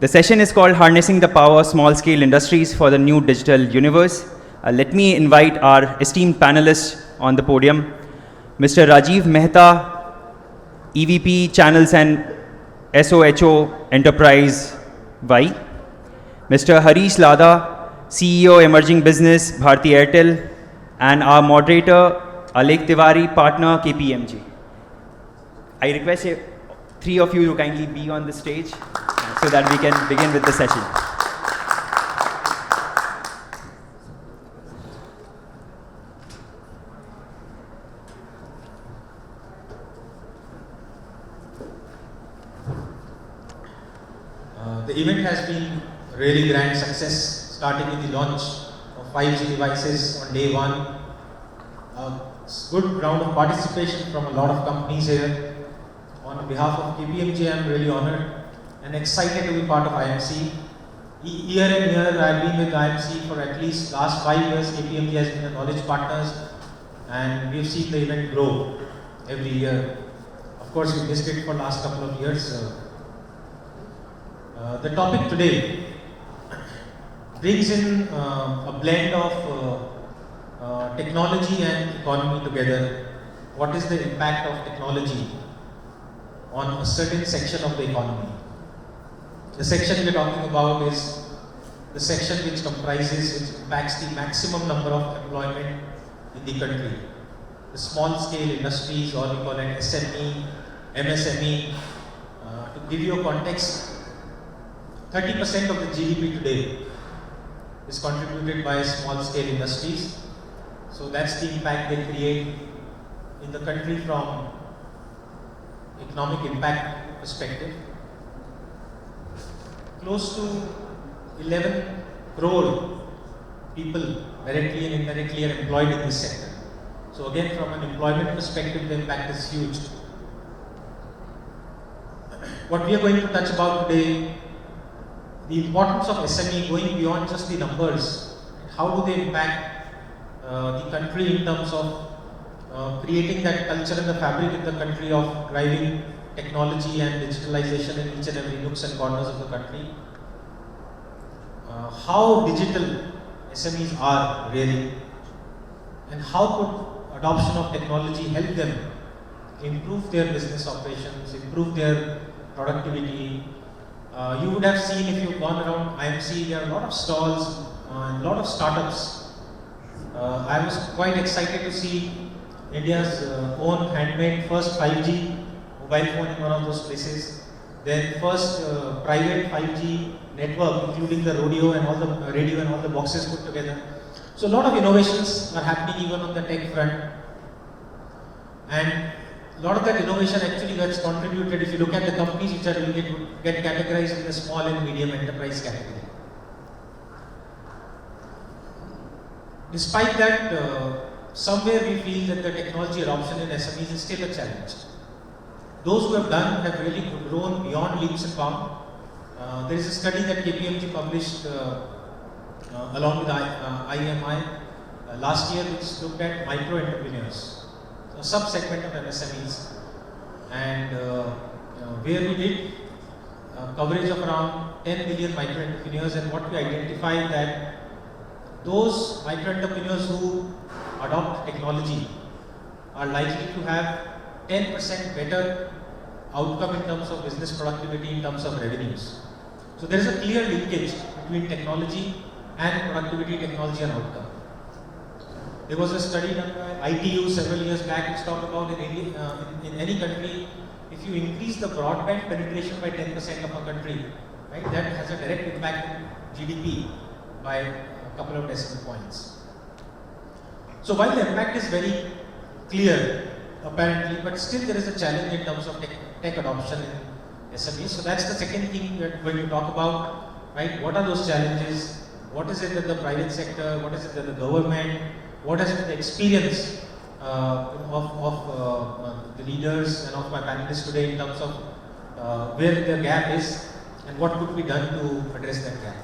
The session is called Harnessing the Power of Small-Scale Industries for the New Digital Universe. Let me invite our esteemed panelists on the podium. Mr. Rajeev Mehta, EVP-Channels and SOHO Enterprise Y. Mr. Harish Laddha, CEO Emerging Business, Bharti Airtel. And our moderator, Alekh Tiwari, partner, KPMG. I request three of you to kindly be on the stage so that we can begin with the session. The event has been a really grand success, starting with the launch of 5G devices on day one. A good round of participation from a lot of companies here. On behalf of KPMG, I am really honored and excited to be part of IMC. Year and year, I have been with IMC for at least last 5 years. KPMG has been a knowledge partners, and we have seen the event grow every year. Of course, we missed it for last couple of years. The topic today brings in a blend of technology and economy together. What is the impact of technology on a certain section of the economy? The section we are talking about is the section which impacts the maximum number of employment in the country. The small scale industries, or we call it SME, MSME. To give you a context, 30% of the GDP today is contributed by small scale industries. So that's the impact they create in the country from economic impact perspective. Close to 11 crore people directly and indirectly are employed in this sector. So again, from an employment perspective, the impact is huge. What we are going to touch about today, the importance of SME going beyond just the numbers. How do they impact the country in terms of creating that culture and the fabric in the country of driving technology and digitalization in each and every nooks and corners of the country. How digital SMEs are really, and how could adoption of technology help them improve their business operations, improve their productivity. You would have seen, if you've gone around IMC, there are a lot of stalls and a lot of startups. I was quite excited to see India's own handmade first 5G mobile phone in one of those places. Then first private 5G network, including the radio and all the boxes put together. So a lot of innovations are happening even on the tech front. And a lot of that innovation actually gets contributed, if you look at the companies which are doing it, would get categorized in the small and medium enterprise category. Despite that, somewhere we feel that the technology adoption in SMEs is still a challenge. Those who have done have really grown beyond leaps and bounds. There is a study that KPMG published along with IMI last year, which looked at micro entrepreneurs, a sub-segment of MSMEs, and where we did coverage of around 10 million micro entrepreneurs, and what we identified that those micro entrepreneurs who adopt technology are likely to have 10% better outcome in terms of business productivity, in terms of revenues. So there is a clear linkage between technology and productivity, technology and outcome. There was a study done by ITU several years back which talked about in any country, if you increase the broadband penetration by 10% of a country, right, that has a direct impact on GDP by a couple of decimal points. So while the impact is very clear, apparently, but still there is a challenge in terms of tech adoption in SMEs. So that's the second thing that when you talk about, right, what are those challenges? What is it that the private sector, what is it that the government, what is it the experience of the leaders and of my panelists today in terms of where the gap is and what could be done to address that gap.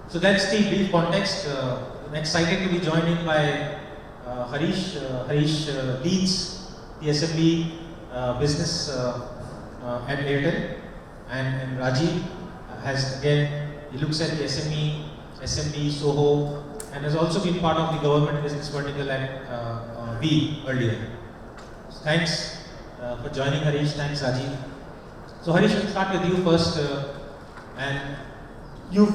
So that's the brief context. I'm excited to be joined in by Harish. Harish leads the SMB business at Airtel, And Rajeev has again, he looks at the SME, SMB, SOHO, and has also been part of the government business vertical at V earlier. Thanks for joining, Harish. Thanks, Rajeev. So Harish, we'll start with you first. And you,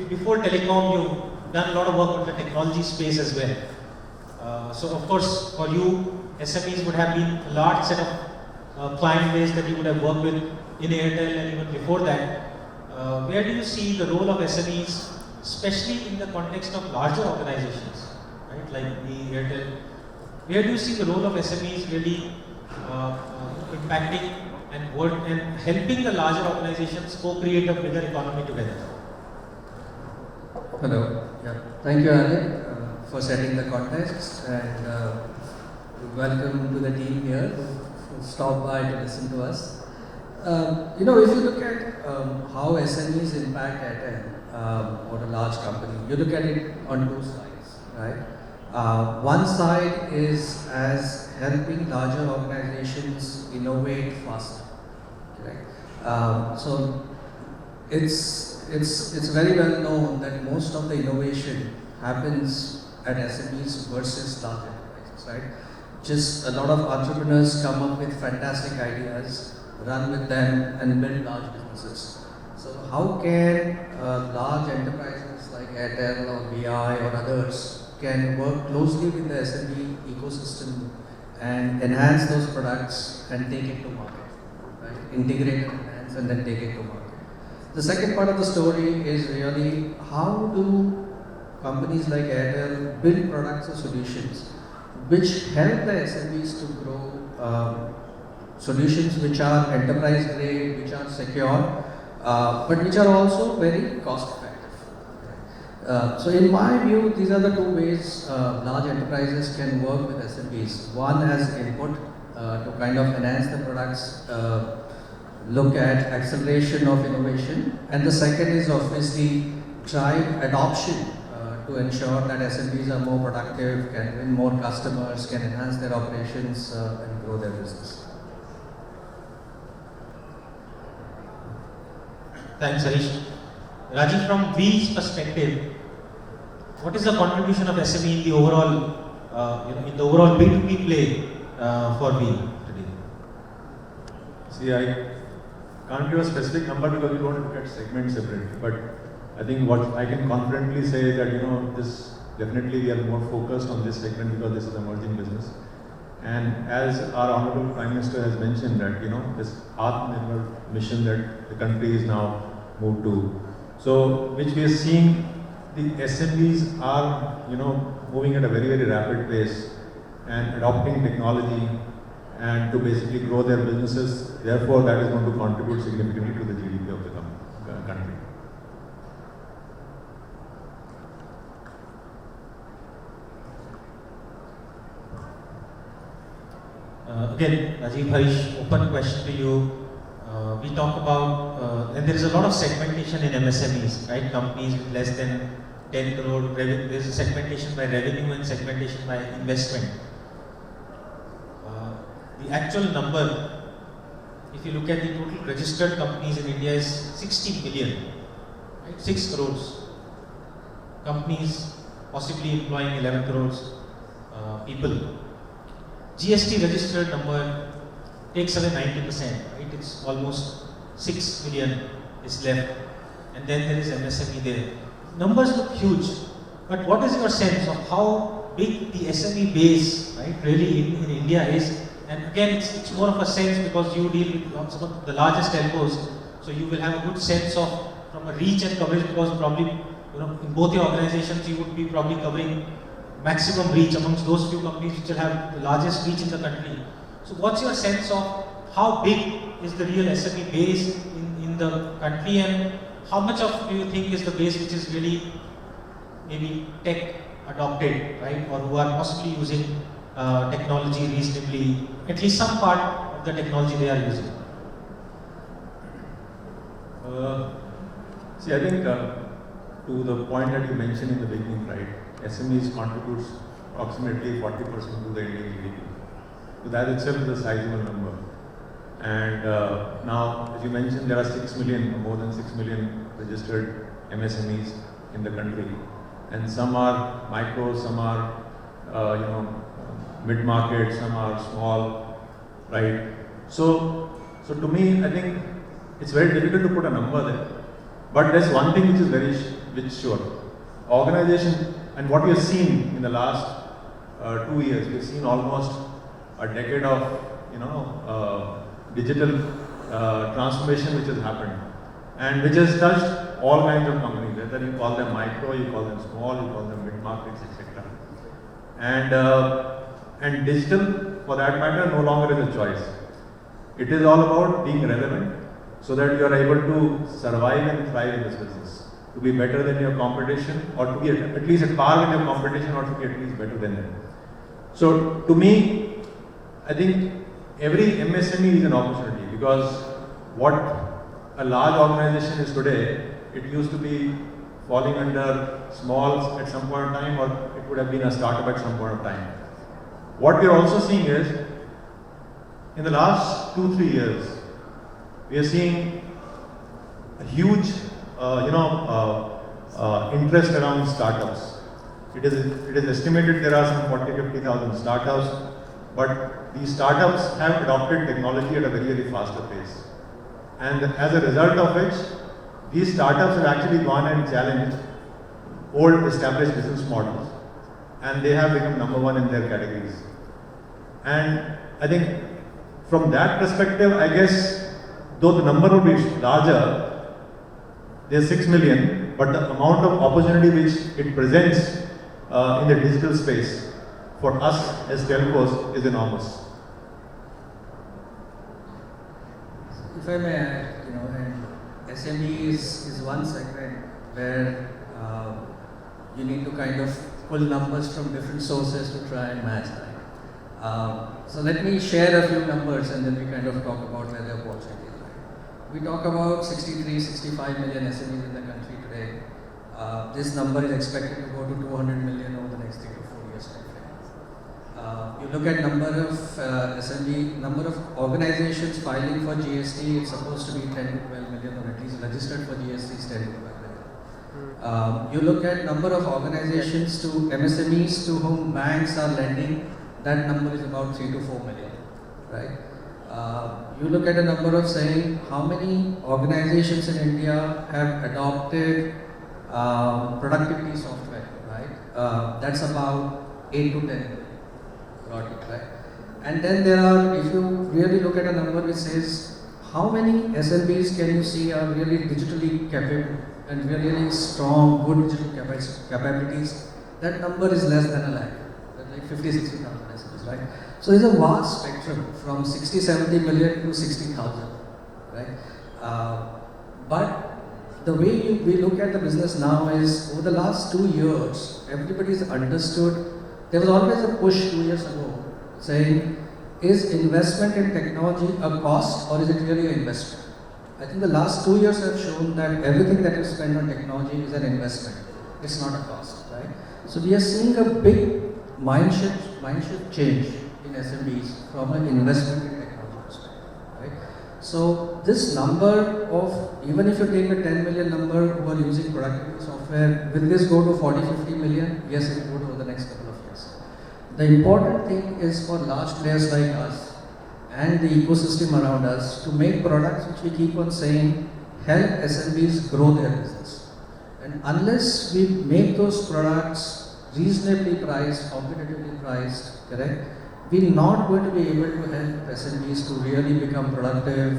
before telecom, you've done a lot of work on the technology space as well. So of course, for you, SMEs would have been a large set of client base that you would have worked with in Airtel and even before that. Where do you see the role of SMEs, especially in the context of larger organizations, right? Like the Airtel. Where do you see the role of SMEs really impacting and helping the larger organizations co-create a bigger economy together? Hello. Yeah. Thank you, Alekh, for setting the context, and welcome to the team here who stopped by to listen to us. If you look at how SMEs impact Airtel or a large company, you look at it on two sides, right? One side is as helping larger organizations innovate faster, right? So it's very well known that most of the innovation happens at SMEs versus large enterprises, right? Just a lot of entrepreneurs come up with fantastic ideas, run with them and build large businesses. So how can large enterprises like Airtel or VI or others can work closely with the SME ecosystem and enhance those products and take it to market, right? Integrate and enhance and then take it to market. The second part of the story is really how do companies like Airtel build products or solutions which help the SMEs to grow, solutions which are enterprise grade, which are secure, but which are also very cost effective. So in my view, these are the two ways large enterprises can work with SMEs. One as input to kind of enhance the products, look at acceleration of innovation, and the second is obviously drive adoption to ensure that SMBs are more productive, can win more customers, can enhance their operations and grow their business. Thanks, Harish. Rajeev, from V's perspective, what is the contribution of SME in the overall, in the overall B2B play for V today? See, I can't give a specific number because we don't look at segments separately, but I think what I can confidently say is that, this definitely we are more focused on this segment because this is emerging business. And as our Honorable Prime Minister has mentioned that, this Atmanirbhar mission that the country is now moved to. So, which we are seeing the SMEs are, moving at a very, very rapid pace and adopting technology and to basically grow their businesses. Therefore, that is going to contribute significantly to the GDP of the country. Again, Rajeev, Harish, open question to you. We talk about, and there is a lot of segmentation in MSMEs, right? Companies with less than 10 crore revenue. There is a segmentation by revenue and segmentation by investment. The actual number, if you look at the total registered companies in India, is 60 million, right? 6 crores. Companies possibly employing 11 crores people. GST registered number takes away 90%, right? It's almost 6 million is left. And then there is MSME there. Numbers look huge, but what is your sense of how big the SME base, right, really in India is? And again, it's more of a sense because you deal with some of the largest telcos, so you will have a good sense of from a reach and coverage because probably, in both your organizations you would be probably covering maximum reach amongst those few companies which will have the largest reach in the country. So what's your sense of how big is the real SME base in the country, and how much of do you think is the base which is really maybe tech adopted, right, or who are possibly using technology reasonably, at least some part of the technology they are using? See, I think to the point that you mentioned in the beginning, right, SMEs contributes approximately 40% to the Indian GDP. So that itself is a sizable number. And now, as you mentioned, there are 6 million, more than 6 million registered MSMEs in the country. And some are micro, some are, mid-market, some are small, right? So to me, I think it's very difficult to put a number there. But there's one thing which is very sure. Organization, and what we have seen in the last 2 years, we've seen almost a decade of, digital transformation which has happened, and which has touched all kinds of companies, whether you call them micro, you call them small, you call them mid-markets, etc. And digital, for that matter, no longer is a choice. It is all about being relevant, so that you are able to survive and thrive in this business, to be better than your competition, or to be at least at par with your competition, or to be at least better than them. So to me, I think every MSME is an opportunity, because what a large organization is today, it used to be falling under smalls at some point in time, or it would have been a startup at some point of time. What we are also seeing is, in the last 2-3 years, we are seeing a huge, interest around startups. It is estimated there are some 40,000-50,000 startups, but these startups have adopted technology at a very, very faster pace. And as a result of which, these startups have actually gone and challenged old established business models, and they have become number one in their categories. And I think from that perspective, I guess, though the number would be larger, there's 6 million, but the amount of opportunity which it presents in the digital space for us as telcos is enormous. If I may add, and SME is one segment where you need to kind of pull numbers from different sources to try and match that. So let me share a few numbers, and then we kind of talk about where the opportunity is. We talk about 63-65 million SMEs in the country today. This number is expected to go to 200 million over the next 3 to 4 years. You look at number of SME, number of organizations filing for GST, it's supposed to be 10 to 12 million, or at least registered for GST is 10 to 12 million. You look at number of organizations to MSMEs to whom banks are lending, that number is about 3 to 4 million, right? You look at a number of saying how many organizations in India have adopted productivity software, right? That's about 8 to 10 million, broadly, right? And then there are, if you really look at a number which says how many SMBs can you see are really digitally capable and really strong, good digital capabilities, that number is less than a lakh, like 50-60,000 SMBs, right? So there's a vast spectrum from 60-70 million to 60,000, right? But the way we look at the business now is, over the last 2 years, everybody's understood. There was always a push 2 years ago saying, is investment in technology a cost, or is it really an investment? I think the last 2 years have shown that everything that you spend on technology is an investment. It's not a cost, right? So we are seeing a big mind shift change in SMBs from an investment in technology perspective, right? So this number of, even if you take a 10 million number who are using productivity software, will this go to 40-50 million? Yes, it will go over the next couple of years. The important thing is for large players like us and the ecosystem around us to make products which we keep on saying help SMBs grow their business. And unless we make those products reasonably priced, competitively priced, correct, we're not going to be able to help SMBs to really become productive,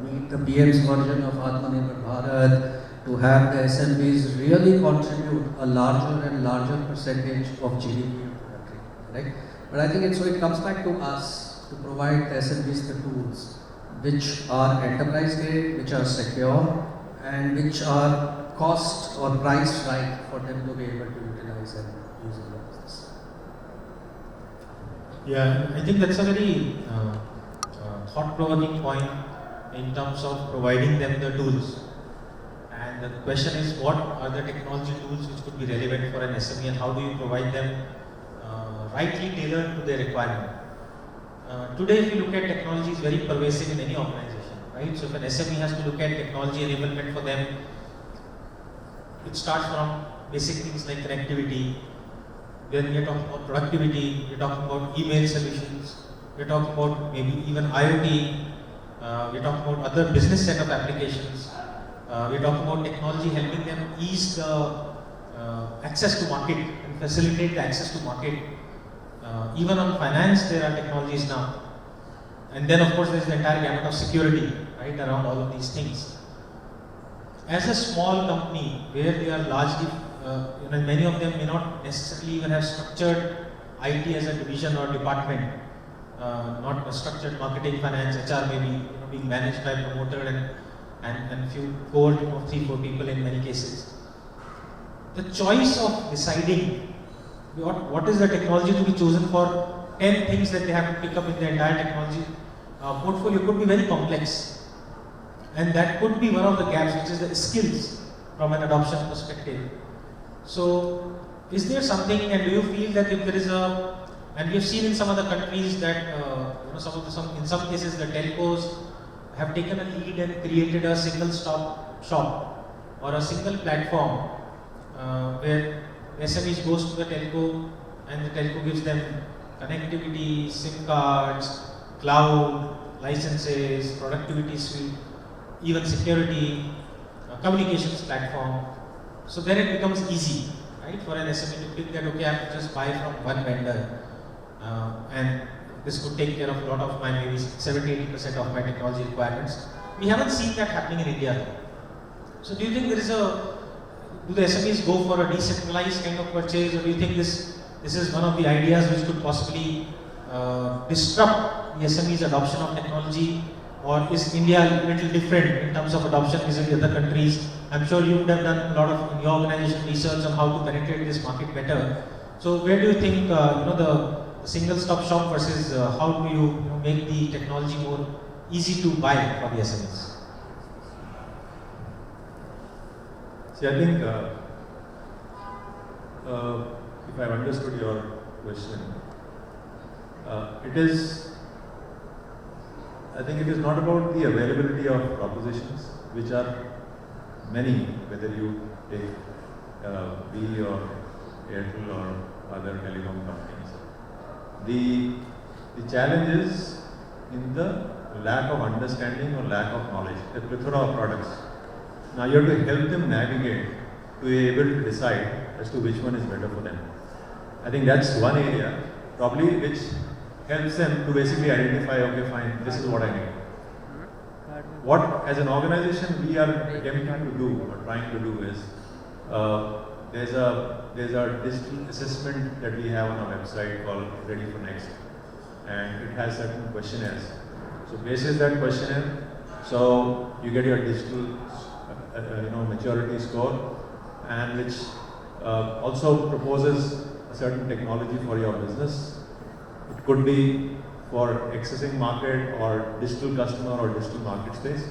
meet the PM's version of Atmanirbhar Bharat, to have the SMBs really contribute a larger and larger percentage of GDP to the country, correct? But I think it comes back to us to provide the SMBs the tools which are enterprise grade, which are secure, and which are cost or priced right for them to be able to utilize and use in their business. Yeah, I think that's a very thought-provoking point in terms of providing them the tools. And the question is, what are the technology tools which could be relevant for an SME, and how do you provide them rightly tailored to their requirement? Today, if you look at technology, it's very pervasive in any organization, right? So if an SME has to look at technology enablement for them, it starts from basic things like connectivity. Then we're talking about productivity, we're talking about email solutions, we're talking about maybe even IoT, we're talking about other business set of applications, we're talking about technology helping them ease the access to market and facilitate the access to market. Even on finance, there are technologies now. And then, of course, there's the entire gamut of security, right, around all of these things. As a small company, where they are largely, many of them may not necessarily even have structured IT as a division or department, not a structured marketing, finance, HR maybe being managed by a promoter and few core team of 3-4 people in many cases. The choice of deciding what is the technology to be chosen for 10 things that they have to pick up in the entire technology portfolio could be very complex. And that could be one of the gaps, which is the skills from an adoption perspective. So, is there something, and do you feel that if there is and we have seen in some other countries that, in some cases the telcos have taken a lead and created a single stop shop or a single platform where SMEs goes to the telco and the telco gives them connectivity, SIM cards, cloud, licenses, productivity suite, even security, communications platform. So then it becomes easy, right, for an SME to pick that, okay, I have to just buy from one vendor and this could take care of a lot of my, maybe 70-80% of my technology requirements. We haven't seen that happening in India. So do you think do the SMEs go for a decentralized kind of purchase, or do you think this is one of the ideas which could possibly disrupt the SMEs adoption of technology, or is India a little different in terms of adoption vis-a-vis other countries? I'm sure you would have done a lot of in your organization research on how to penetrate this market better. So where do you think the single stop shop versus how do you make the technology more easy to buy for the SMEs? See, I think if I've understood your question, I think it is not about the availability of propositions, which are many, whether you take V or Airtel or other telecom companies. The challenge is in the lack of understanding or lack of knowledge, the plethora of products. Now you have to help them navigate to be able to decide as to which one is better for them. I think that's one area probably which helps them to basically identify, okay fine, this is what I need. What as an organization we are attempting to do or trying to do is, there's a digital assessment that we have on our website called Ready for Next, and it has certain questionnaires. So basis that questionnaire, so you get your digital maturity score, and which also proposes a certain technology for your business. It could be for accessing market or digital customer or digital market space,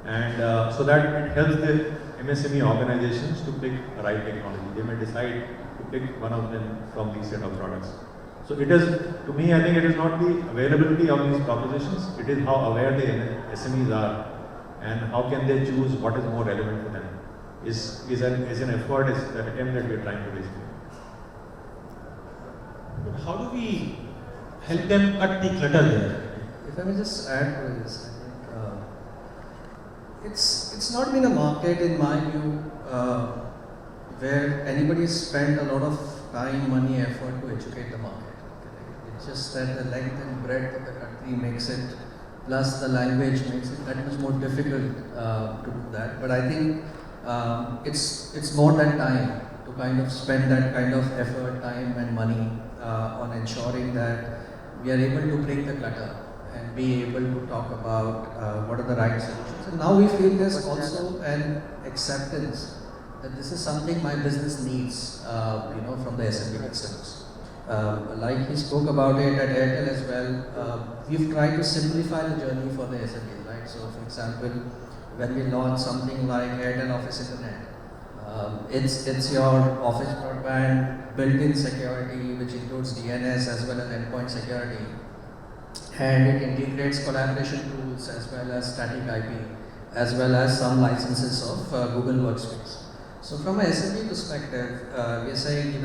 and so that it helps the MSME organizations to pick the right technology. They may decide to pick one of them from these set of products. So it is, to me, I think it is not the availability of these propositions, it is how aware the SMEs are and how can they choose what is more relevant for them. Is an effort, is the attempt that we are trying to raise. But how do we help them cut the clutter there? If I may just add to this, I think it's not been a market, in my view, where anybody spent a lot of time, money, effort to educate the market. It's just that the length and breadth of the country makes it, plus the language makes it that much more difficult to do that. But I think it's more than time to kind of spend that kind of effort, time and money on ensuring that we are able to break the clutter and be able to talk about what are the right solutions. And now we feel there's also an acceptance that this is something my business needs, from the SMB customers. Like he spoke about it at Airtel as well, we've tried to simplify the journey for the SMB, right? So for example, when we launch something like Airtel Office Internet, it's your office broadband, built-in security, which includes DNS as well as endpoint security. and it integrates collaboration tools as well as static IP, as well as some licenses of Google Workspace. So from a SME perspective, we are saying,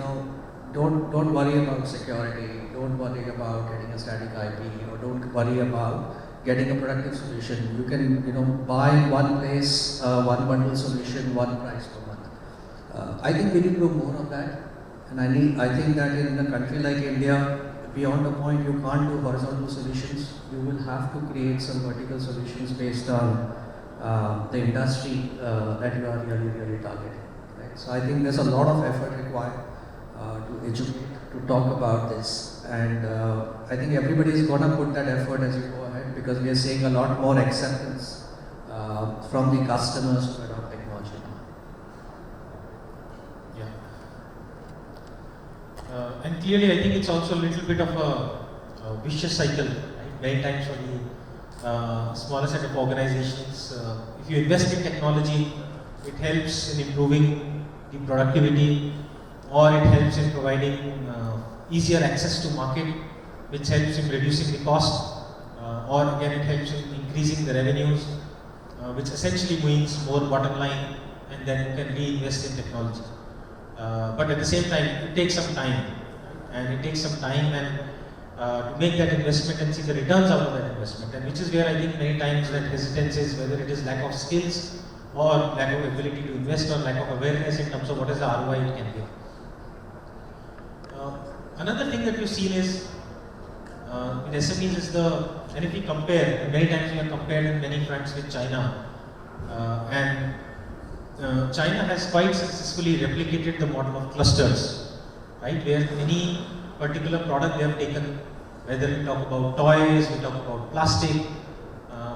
don't worry about security, don't worry about getting a static IP, or don't worry about getting a productive solution. You can, buy in one place, one bundle solution, one price per month. I think we need to do more of that, and I think that in a country like India, beyond the point you can't do horizontal solutions, you will have to create some vertical solutions based on the industry that you are really targeting. Right? So I think there's a lot of effort required to educate, to talk about this, and I think everybody is going to put that effort as you go ahead, because we are seeing a lot more acceptance from the customers to adopt technology now. Yeah. And clearly, I think it's also a little bit of a vicious cycle. Right? Many times for the smaller set of organizations, if you invest in technology, it helps in improving the productivity, or it helps in providing easier access to market, which helps in reducing the cost, or again it helps in increasing the revenues, which essentially means more bottom line, and then you can reinvest in technology. But at the same time, it takes some time, and it takes some time and to make that investment and see the returns out of that investment, and which is where I think many times that hesitance is, whether it is lack of skills or lack of ability to invest, or lack of awareness in terms of what is the ROI it can give. Another thing that we've seen is in SMEs is and if we compare, and many times we are compared in many fronts with China, and China has quite successfully replicated the model of clusters, right? Where any particular product they have taken, whether we talk about toys, we talk about plastic,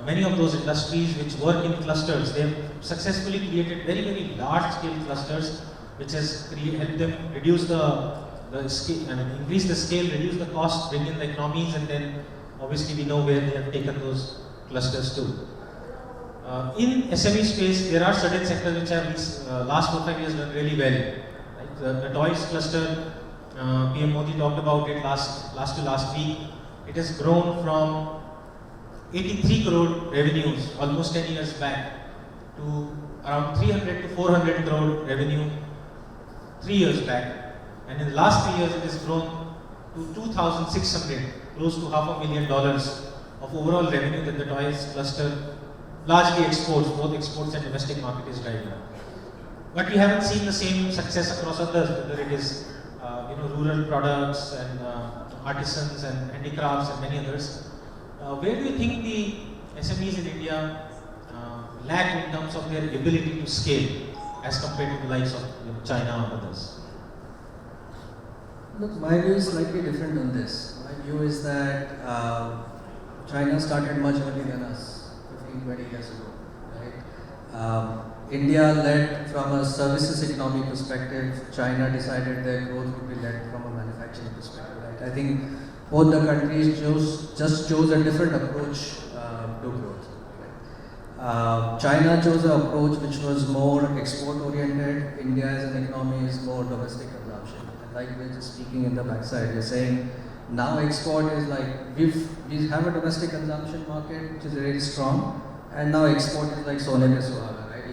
many of those industries which work in clusters, they have successfully created very large scale clusters, which has helped them reduce the scale, increase the scale, reduce the cost, bring in the economies, and then obviously we know where they have taken those clusters to. In SME space, there are certain sectors which have last 4-5 years done really well. Right? The toys cluster, PM Modi talked about it last week. It has grown from 83 crore revenues almost 10 years back to around 300 to 400 crore revenue 3 years back. And in the last 3 years, it has grown to 2,600, close to $500,000 of overall revenue that the toys cluster, largely exports, both exports and domestic market is driving. But we haven't seen the same success across others, whether it is rural products and artisans and handicrafts and many others. Where do you think the SMEs in India lack in terms of their ability to scale as compared to the likes of China or others? Look, my view is slightly different on this. My view is that China started much earlier than us, 15-20 years ago. Right? India led from a services economy perspective. China decided their growth would be led from a manufacturing perspective. Right? I think both the countries just chose a different approach to growth. Right? China chose an approach which was more export oriented. India as an economy is more domestic consumption. Like we're just speaking in the backside, we're saying now export is like we have a domestic consumption market which is very strong, and now export is like Sone pe Suhaga, right?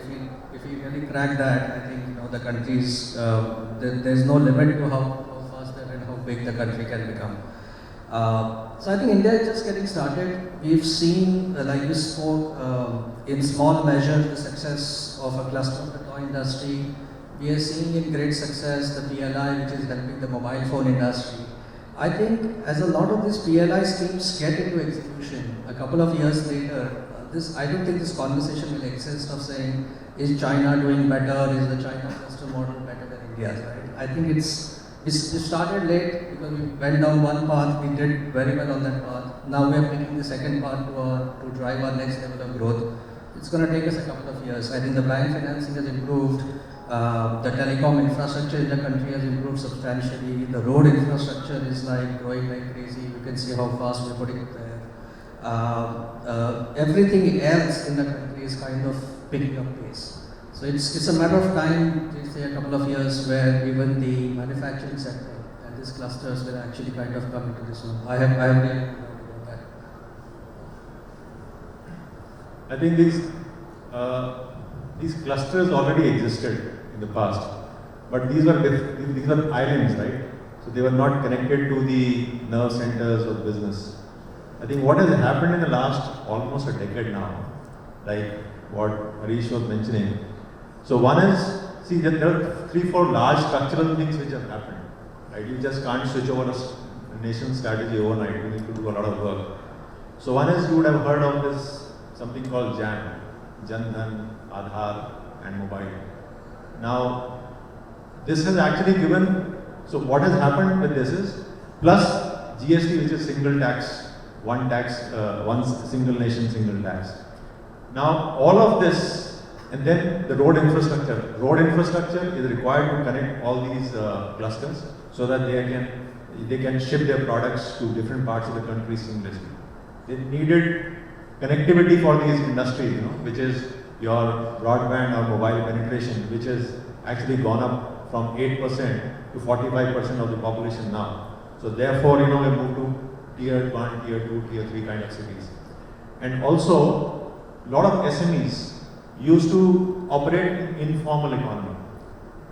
If we really crack that, I think the countries there's no limit to how fast and how big the country can become. So I think India is just getting started. We've seen, like you spoke, in small measure the success of a cluster of the toy industry. We are seeing in great success the PLI, which is helping the mobile phone industry. I think as a lot of these PLI schemes get into execution, a couple of years later, I don't think this conversation will exist of saying, is China doing better, is the China cluster model better than India's, right? I think we started late because we went down one path, we did very well on that path. Now we are picking the second path to drive our next level of growth. It's going to take us a couple of years. I think the bank financing has improved. The telecom infrastructure in the country has improved substantially. The road infrastructure is like growing like crazy. You can see how fast we're putting it there. Everything else in the country is kind of picking up pace. So it's a matter of time, say a couple of years, where even the manufacturing sector and these clusters will actually kind of come into this one. I have really no doubt about that. I think these clusters already existed in the past, but these were islands, right? So they were not connected to the nerve centers of business. I think what has happened in the last almost a decade now, like what Harish was mentioning. So one is, see, that there are 3-4 large structural things which have happened, right? You just can't switch over a nation strategy overnight. You need to do a lot of work. So one is, you would have heard of this, something called JAM, Jan Dhan, Aadhaar and mobile. Now, this has actually given, so what has happened with this is, plus GST, which is single tax, one single nation, single tax. Now, all of this, and then the road infrastructure. Road infrastructure is required to connect all these clusters so that they can ship their products to different parts of the country seamlessly. They needed connectivity for these industries, which is your broadband or mobile penetration, which has actually gone up from 8% to 45% of the population now. So therefore, we moved to tier 1, tier 2, tier 3 kind of cities. And also, a lot of SMEs used to operate in informal economy.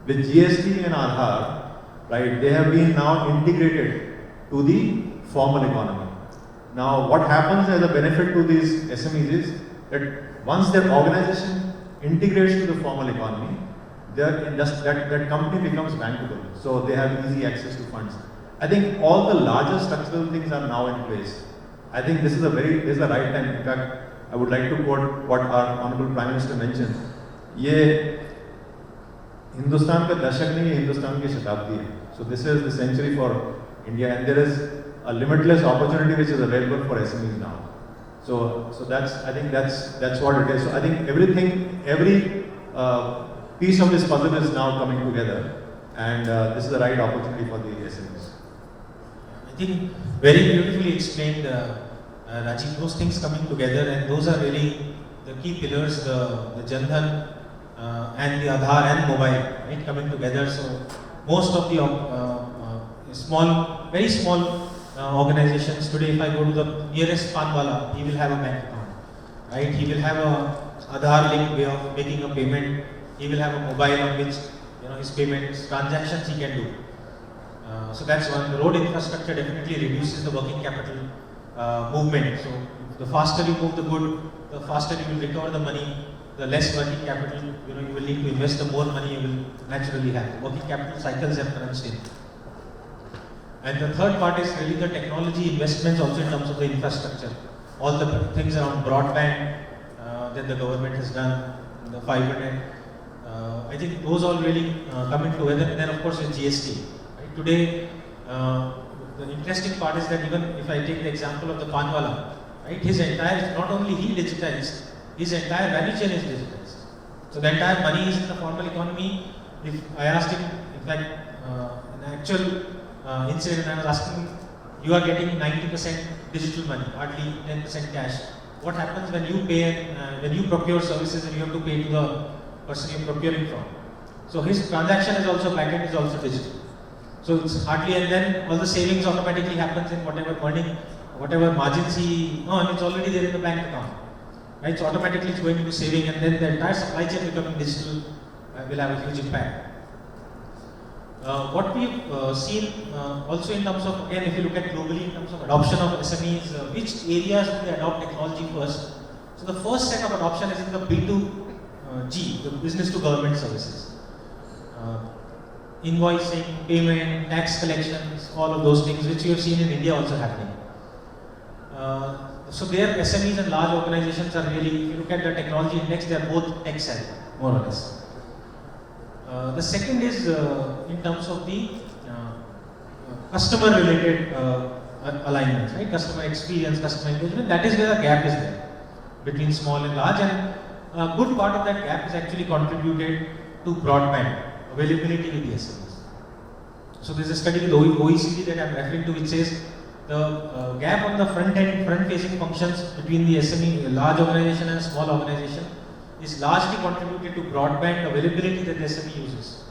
With GST and Aadhaar, right, they have been now integrated to the formal economy. Now, what happens as a benefit to these SMEs is that once their organization integrates to the formal economy, that company becomes bankable. So they have easy access to funds. I think all the larger structural things are now in place. I think this is the right time. In fact, I would like to quote what our Honorable Prime Minister mentioned. ये हिंदुस्तान का दशक नहीं है, हिंदुस्तान की शताब्दी है. So this is the century for India, and there is a limitless opportunity which is available for SMEs now. So I think that's what it is. So I think every piece of this puzzle is now coming together, and this is the right opportunity for the SMEs. I think very beautifully explained, Rajeev, those things coming together, and those are really the key pillars, the Jan Dhan and the Aadhaar and mobile, right, coming together. So most of the very small organizations today, if I go to the nearest panwala, he will have a bank account, right? He will have a Aadhaar linked way of making a payment. He will have a mobile on which his payments, transactions he can do. So that's one. The road infrastructure definitely reduces the working capital movement. So the faster you move the good, the faster you will recover the money. The less working capital you will need to invest, the more money you will naturally have. Working capital cycles have crunched in. And the third part is really the technology investments also in terms of the infrastructure. All the things around broadband that the government has done, the fiber net. I think those all really coming together. And then of course with GST. Right? Today, the interesting part is that even if I take the example of the panwala, right, his entire, not only he digitized, his entire value chain is digitized. So the entire money is in the formal economy. If I asked him, in fact, an actual incident, I was asking him, you are getting 90% digital money, hardly 10% cash. What happens when you pay, when you procure services and you have to pay to the person you're procuring from? So his transaction is also, backend is also digital. So it's hardly, and then all the savings automatically happens in whatever margins he earns, it's already there in the bank account. Right? So automatically it's going into saving, and then the entire supply chain becoming digital will have a huge impact. What we've seen also in terms of, again, if you look at globally in terms of adoption of SMEs, which areas do they adopt technology first? So the first set of adoption is in the B2G, the business to government services. Invoicing, payment, tax collections, all of those things which we have seen in India also happening. So their SMEs and large organizations are really, if you look at the technology index, they are both tech savvy, more or less. The second is in terms of the customer related alignments, right? Customer experience, customer engagement, that is where the gap is there between small and large, and a good part of that gap is actually contributed to broadband availability with the SMEs. So there's a study with OECD that I'm referring to which says the gap on the front-facing functions between the SME, a large organization and a small organization, is largely contributed to broadband availability that the SME uses.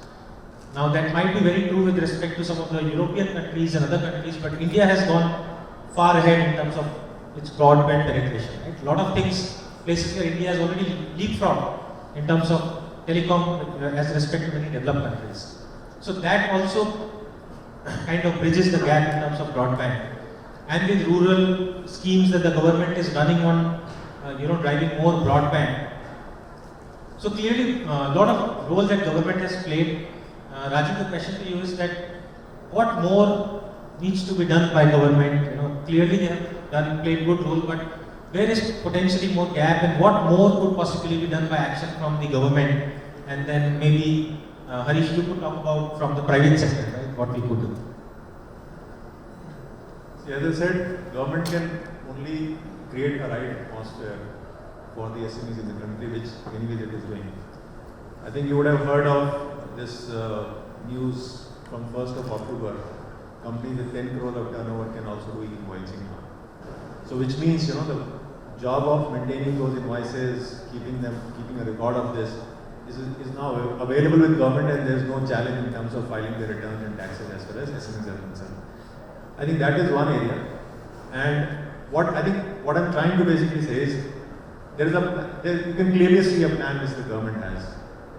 Now that might be very true with respect to some of the European countries and other countries, but India has gone far ahead in terms of its broadband penetration. Right? A lot of things places where India has already leapfrogged in terms of telecom as respect to many developed countries. So that also kind of bridges the gap in terms of broadband. And with rural schemes that the government is running on, driving more broadband. So clearly, a lot of role that government has played. Rajeev, the question to you is that what more needs to be done by government? Clearly they have played good role, but where is potentially more gap, and what more could possibly be done by action from the government? And then maybe Harish, you could talk about from the private sector, right? What we could do. See, as I said, government can only create a right atmosphere for the SMEs in the country, which anyway it is doing. I think you would have heard of this news from 1st of October. Companies with 10 crore of turnover can also do invoicing now. So which means, the job of maintaining those invoices, keeping a record of this is now available with government, and there is no challenge in terms of filing the returns and taxes as far as SMEs are concerned. I think that is one area. And what I'm trying to basically say is, you can clearly see a plan which the government has.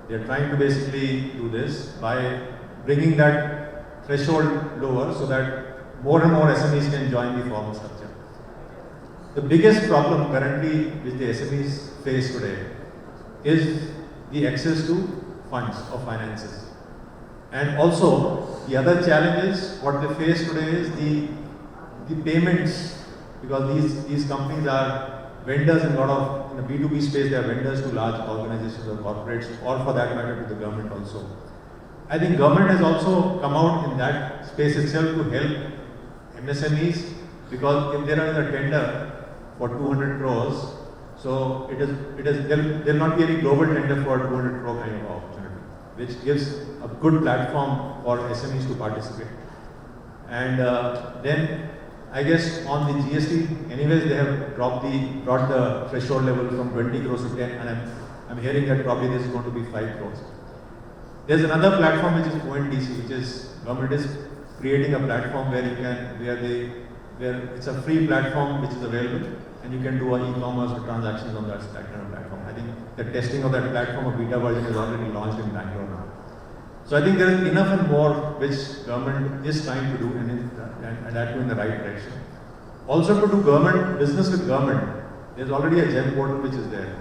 They are trying to basically do this by bringing that threshold lower so that more and more SMEs can join the formal structure. The biggest problem currently which the SMEs face today is the access to funds or finances. And also, the other challenge is, what they face today is the payments, because these companies are vendors in a lot of, in the B2B space, they are vendors to large organizations or corporates, or for that matter to the government also. I think government has also come out in that space itself to help MSMEs, because if there is a tender for 200 crores, so there'll not be any global tender for 200 crore kind of opportunity, which gives a good platform for SMEs to participate. And then I guess on the GST, anyways, they have brought the threshold level from 20 crores to 10, and I'm hearing that probably this is going to be 5 crores. There's another platform which is ONDC, which is government is creating a platform where it's a free platform which is available, and you can do e-commerce or transactions on that kind of platform. I think the testing of that platform, a beta version, is already launched in Bangalore now. So I think there is enough and more which government is trying to do, and that too in the right direction. Also, to do business with government, there's already a GEM portal which is there.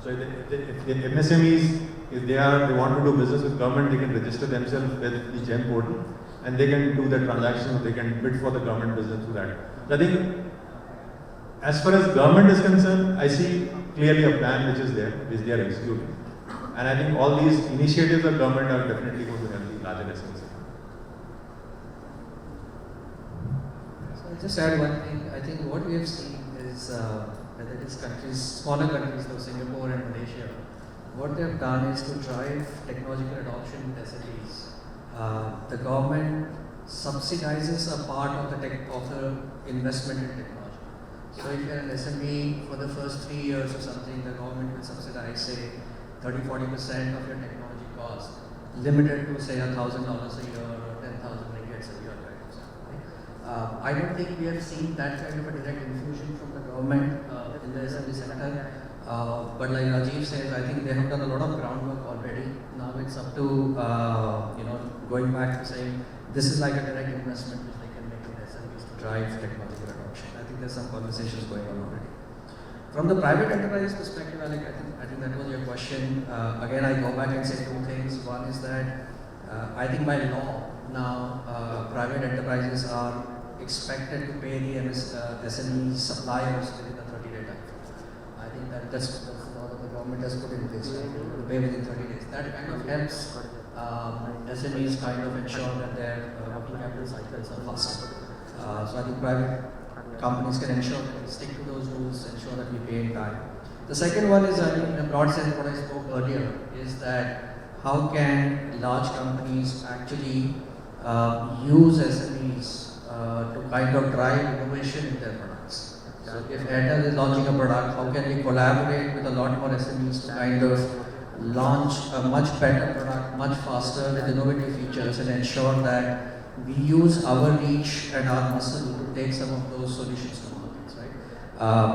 So if the MSMEs, if they want to do business with government, they can register themselves with the GEM portal, and they can do the transactions, they can bid for the government business through that. So I think, as far as government is concerned, I see clearly a plan which is there, which they are executing. And I think all these initiatives of government are definitely going to help the larger SMEs. So I'll just add one thing. I think what we have seen is, whether it is countries, smaller countries like Singapore and Malaysia, what they have done is to drive technological adoption with SMEs. The government subsidizes a part of the investment in technology. So if you're an SME, for the first 3 years or something, the government will subsidize, say, 30-40% of your technology cost, limited to say $1,000 a year or 10,000 ringgit a year, kind of something. I don't think we have seen that kind of a direct infusion from the government in the SME sector. But like Rajeev says, I think they have done a lot of groundwork already. Now it's up to going back to saying this is like a direct investment which they can make in SMEs to drive technological adoption. I think there's some conversations going on already. From the private enterprise perspective, Alekh, I think that was your question. Again, I go back and say two things. One is that I think by law now private enterprises are expected to pay the SME suppliers within a 30-day time. I think that's the law that the government has put in place, right? To pay within 30 days. That kind of helps SMEs kind of ensure that their working capital cycles are faster. So I think private companies can ensure that we stick to those rules, ensure that we pay in time. The second one is, in a broad sense, what I spoke earlier, is that how can large companies actually use SMEs to kind of drive innovation in their products. So if Airtel is launching a product, how can we collaborate with a lot more SMEs to kind of launch a much better product, much faster with innovative features, and ensure that we use our reach and our muscle to take some of those solutions to markets, right?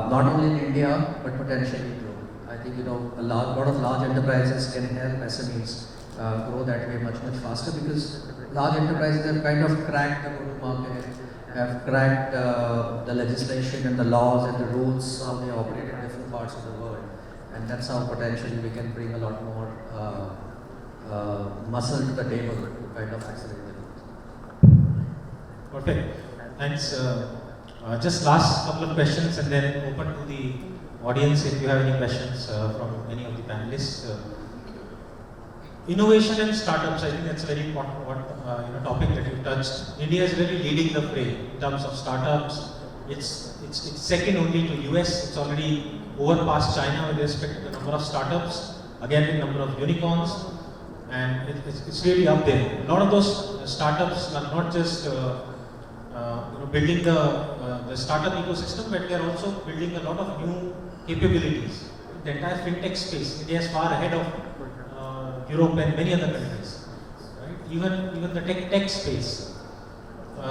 Not only in India, but potentially globally. think a lot of large enterprises can help SMEs grow that way much faster, because large enterprises have kind of cracked the go-to-market, have cracked the legislation and the laws and the rules, how they operate in different parts of the world, and that's how potentially we can bring a lot more muscle to the table to kind of accelerate the growth. Perfect. Thanks. Just last couple of questions and then open to the audience if you have any questions from any of the panelists. Innovation and startups, I think that's a very important topic that you touched. India is really leading the fray in terms of startups. It's second only to US. It's already overpassed China with respect to the number of startups, again the number of unicorns, and it's really up there. A lot of those startups are not just building the startup ecosystem, but they are also building a lot of new capabilities. The entire fintech space, India is far ahead of Europe and many other countries, right? Even the tech space.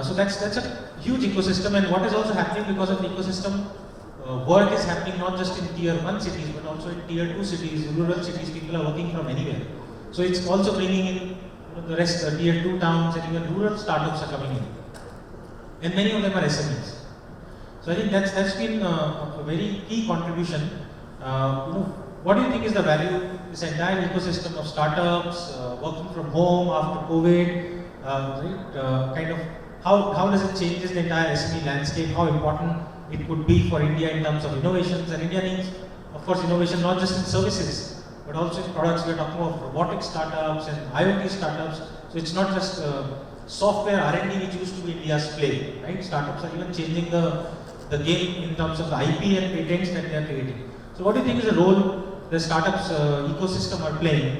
So that's a huge ecosystem, and what is also happening because of the ecosystem, work is happening not just in tier 1 cities, but also in tier 2 cities, rural cities. People are working from anywhere. So it's also bringing in the rest, tier 2 towns, and even rural startups are coming in, and many of them are SMEs. So I think that's been a very key contribution. What do you think is the value, this entire ecosystem of startups, working from home after COVID, right? How does it change the entire SME landscape? How important it could be for India in terms of innovations? And India needs, of course, innovation not just in services, but also in products. We're talking about robotic startups and IoT startups. So it's not just software R&D which used to be India's play, right? Startups are even changing the game in terms of the IP and patents that they are creating. So what do you think is the role the startups ecosystem are playing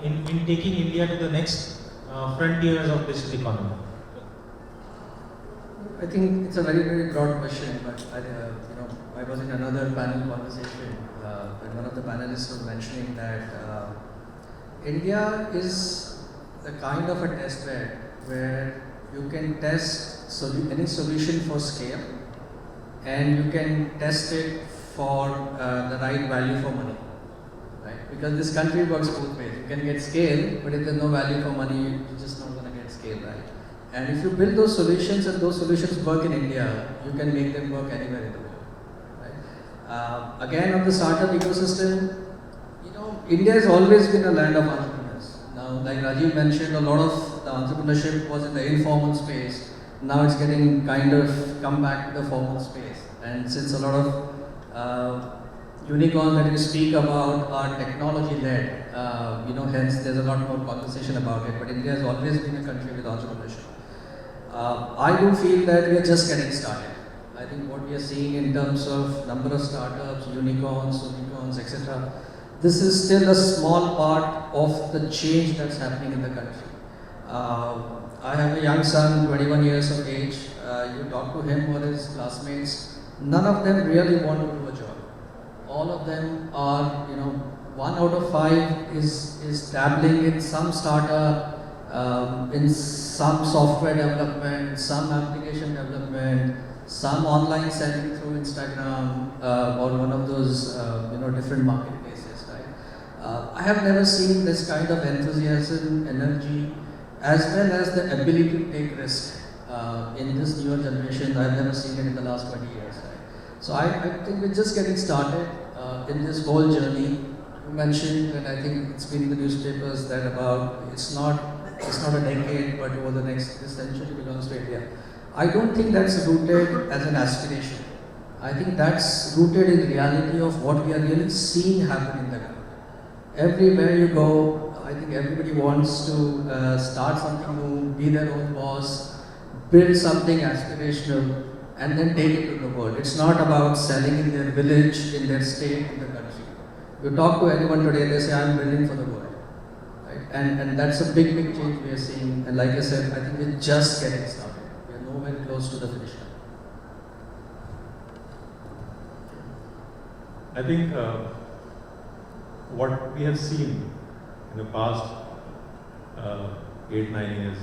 in taking India to the next frontiers of digital economy? I think it's a very, very broad question, but I was in another panel conversation and one of the panelists was mentioning that India is the kind of a test bed where you can test any solution for scale, and you can test it for the right value for money, right? Because this country works both ways. You can get scale, but if there's no value for money, you're just not going to get scale, right? And if you build those solutions and those solutions work in India, you can make them work anywhere in the world, right? Again, on the startup ecosystem, India has always been a land of entrepreneurs. Now, like Rajeev mentioned, a lot of the entrepreneurship was in the informal space. Now it's getting kind of come back to the formal space. And since a lot of unicorns that we speak about are technology-led, hence there's a lot more conversation about it. But India has always been a country with entrepreneurship. I do feel that we are just getting started. I think what we are seeing in terms of number of startups, unicorns, etc., this is still a small part of the change that's happening in the country. I have a young son, 21 years of age. You talk to him or his classmates, none of them really want to do a job. All of them are, 1 out of 5 is dabbling in some startup, in some software development, some application development, some online selling through Instagram or one of those, different marketplaces, right? I have never seen this kind of enthusiasm, energy, as well as the ability to take risk in this newer generation. I've never seen it in the last 20 years, right? So I think we're just getting started in this whole journey. You mentioned, and I think it's been in the newspapers, that about it's not a decade, but over the next this century belongs to India. I don't think that's rooted as an aspiration. I think that's rooted in reality of what we are really seeing happen in the country. Everywhere you go, I think everybody wants to start something new, be their own boss, build something aspirational, and then take it to the world. It's not about selling in their village, in their state, in the country. You talk to anyone today, they say, I'm building for the world. Right? And that's a big, big change we are seeing. And like I said, I think we're just getting started. We are nowhere close to the finish line. I think what we have seen in the past 8-9 years,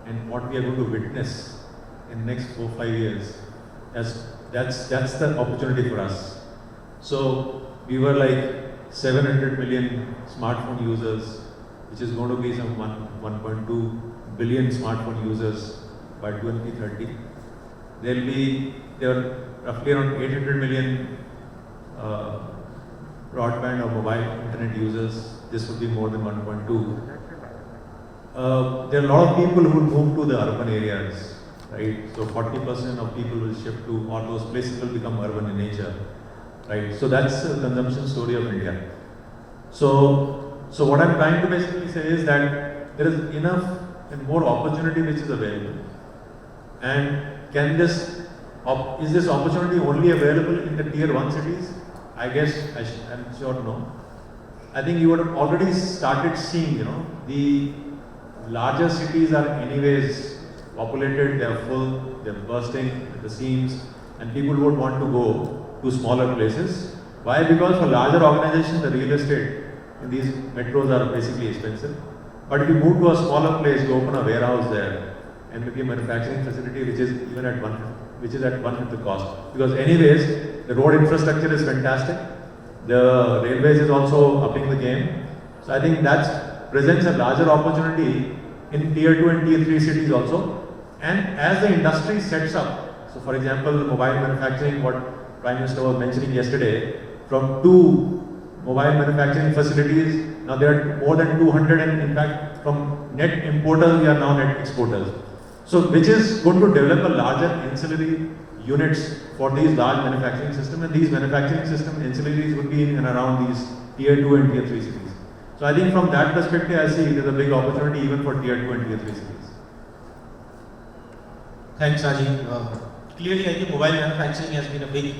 and what we are going to witness in the next 4-5 years, that's the opportunity for us. So we were like 700 million smartphone users, which is going to be some 1.2 billion smartphone users by 2030. There are roughly around 800 million broadband or mobile internet users. This would be more than 1.2. There are a lot of people who will move to the urban areas, right? So 40% of people will shift to, or those places will become urban in nature, right? So that's the consumption story of India. So what I'm trying to basically say is that there is enough and more opportunity which is available. And is this opportunity only available in the tier 1 cities? I guess I'm sure no. I think you would have already started seeing, the larger cities are anyways populated, they are full, they're bursting at the seams, and people would want to go to smaller places. Why? Because for larger organizations, the real estate in these metros are basically expensive. But if you move to a smaller place, you open a warehouse there, and maybe a manufacturing facility which is even at one-fifth the cost. Because anyways, the road infrastructure is fantastic. The railways is also upping the game. So I think that presents a larger opportunity in tier 2 and tier 3 cities also. And as the industry sets up, so for example, mobile manufacturing, what Prime Minister was mentioning yesterday, from 2 mobile manufacturing facilities, now there are more than 200, and in fact from net importers we are now net exporters. So which is going to develop a larger ancillary units for these large manufacturing systems, and these manufacturing system ancillaries would be in and around these tier 2 and tier 3 cities. So I think from that perspective, I see there's a big opportunity even for tier 2 and tier 3 cities. Thanks, Rajeev. Clearly, I think mobile manufacturing has been a big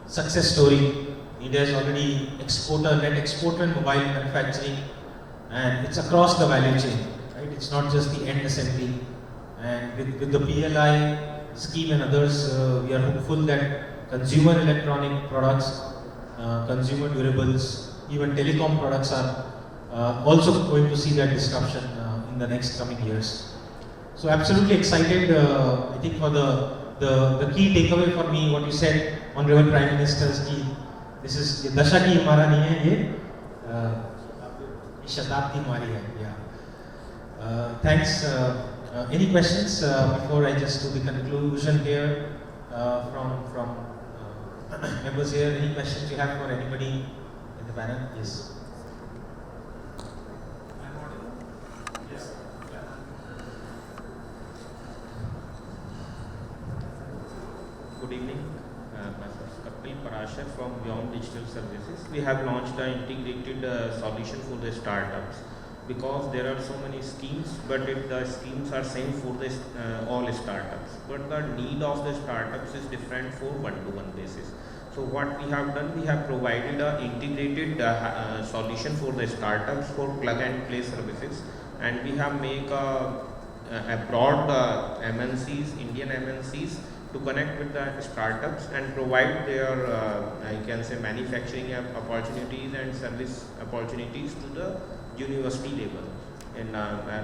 success story. India is already net exporter in mobile manufacturing, and it's across the value chain, right? It's not just the end assembly. And with the PLI scheme and others, we are hopeful that consumer electronic products, consumer durables, even telecom products are also going to see that disruption in the next coming years. So absolutely excited. I think for the key takeaway for me, what you said, Honorable Prime Minister's key, this is ये दशा की हमारा नहीं है, ये शताब्दी हमारी है. Yeah. Thanks. Any questions before I just do the conclusion here from members here? Any questions you have for anybody in the panel? Yes. Good evening. Myself Kapil Parashar from Beyond Digital Services. We have launched an integrated solution for the startups, because there are so many schemes, but the schemes are same for the all startups, but the need of the startups is different for one-to-one basis. So what we have done, we have provided an integrated solution for the startups for plug and play services, and we have make a broad MNCs, Indian MNCs, to connect with the startups and provide their I can say manufacturing opportunities and service opportunities to the university level. And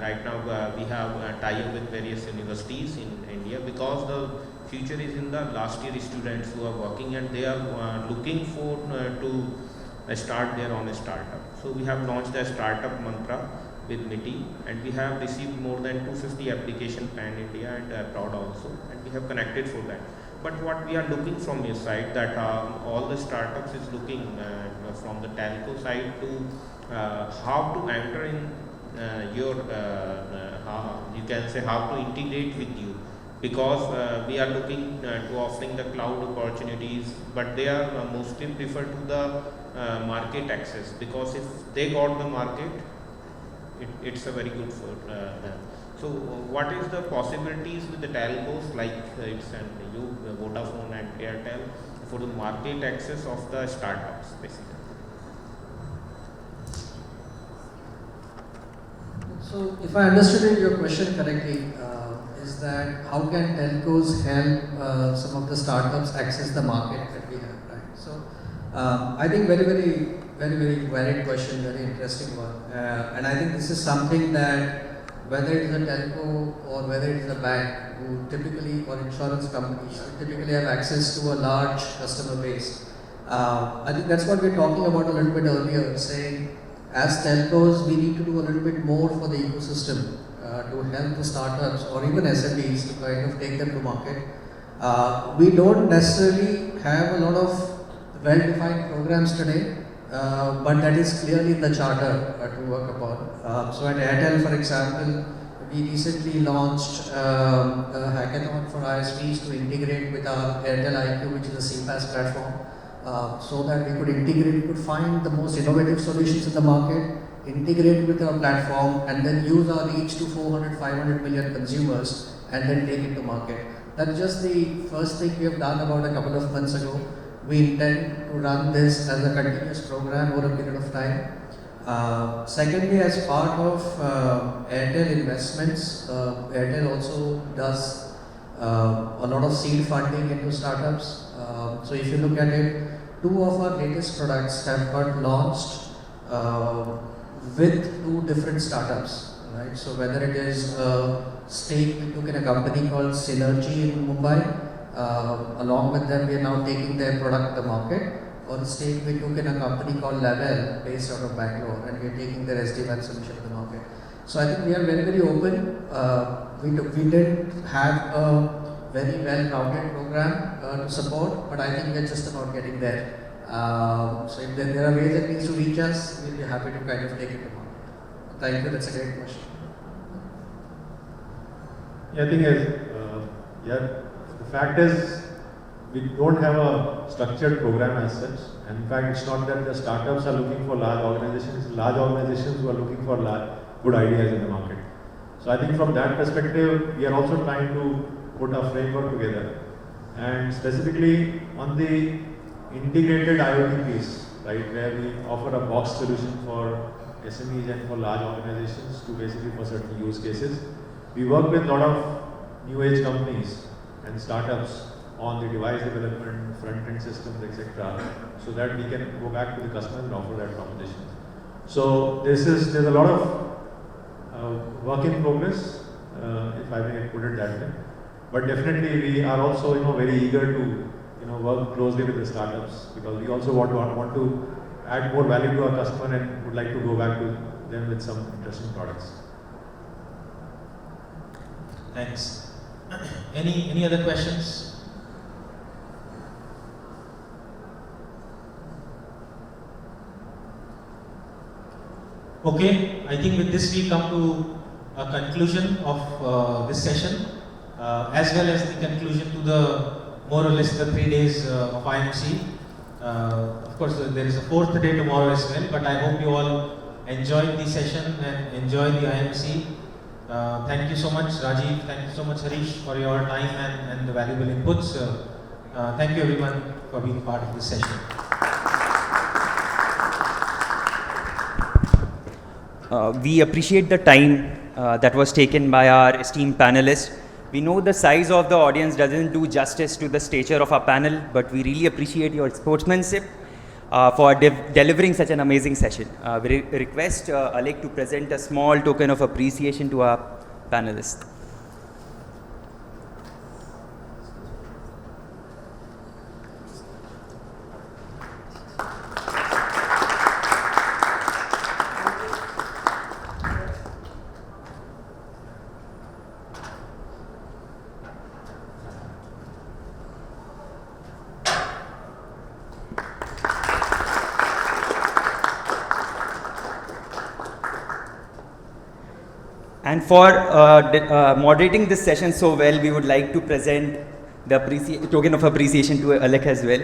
right now we have tie-up with various universities in India, because the future is in the last year students who are working, and they are looking for to start their own startup. So we have launched a startup mantra with MITI, and we have received more than 250 applications pan India and abroad also, and we have connected for that. But what we are looking from your side, that all the startups is looking from the telco side to how to enter in your you can say how to integrate with you, because we are looking to offering the cloud opportunities, but they are mostly prefer to the market access, because if they got the market, it's a very good for them. So what is the possibilities with the telcos like it's and you, Vodafone and Airtel, for the market access of the startups basically? So if I understood your question correctly, is that how can telcos help some of the startups access the market that we have, right? So I think very valid question, very interesting one. And I think this is something that whether it is a telco or whether it is a bank who typically, or insurance companies, who typically have access to a large customer base, I think that's what we were talking about a little bit earlier, saying as telcos, we need to do a little bit more for the ecosystem to help the startups or even SMEs to kind of take them to market. We don't necessarily have a lot of well-defined programs today, but that is clearly in the charter to work upon. So at Airtel, for example, we recently launched a hackathon for ISPs to integrate with our Airtel IQ, which is a CPaaS platform, so that we could integrate, we could find the most innovative solutions in the market, integrate with our platform, and then use our reach to 400, 500 million consumers, and then take it to market. That's just the first thing we have done about a couple of months ago. We intend to run this as a continuous program over a period of time. Secondly, as part of Airtel investments, Airtel also does a lot of seed funding into startups. So if you look at it, 2 of our latest products have got launched with 2 different startups, right? So whether it is a stake we took in a company called Synergy in Mumbai, along with them we are now taking their product to the market, or a stake we took in a company called Level based out of Bangalore, and we are taking their SD-WAN solution to the market. So I think we are very, very open. We didn't have a very well-rounded program to support, but I think we are just about getting there. So if there are ways that needs to reach us, we'll be happy to kind of take it to market. Thank you, that's a great question. Yeah, I think the fact is we don't have a structured program as such. And in fact, it's not that the startups are looking for large organizations who are looking for good ideas in the market. So I think from that perspective, we are also trying to put a framework together. And specifically on the integrated IoT piece, right, where we offer a box solution for SMEs and for large organizations to basically for certain use cases. We work with a lot of new age companies and startups on the device development, front-end systems, etc., so that we can go back to the customer and offer that proposition. So there's a lot of work in progress, if I may put it that way. But definitely we are also very eager to work closely with the startups, because we also want to add more value to our customer and would like to go back to them with some interesting products. Thanks. Any other questions? Okay, I think with this we come to a conclusion of this session, as well as the conclusion to the more or less the 3 days of IMC. Of course, there is a 4th day tomorrow as well, but I hope you all enjoyed the session and enjoyed the IMC. Thank you so much, Rajeev. Thank you so much, Harish, for your time and the valuable inputs. Thank you everyone for being part of this session. We appreciate the time that was taken by our esteemed panelists. We know the size of the audience doesn't do justice to the stature of our panel, but we really appreciate your sportsmanship for delivering such an amazing session. We request Alekh to present a small token of appreciation to our panelists. And for moderating this session so well, we would like to present the token of appreciation to Alekh as well.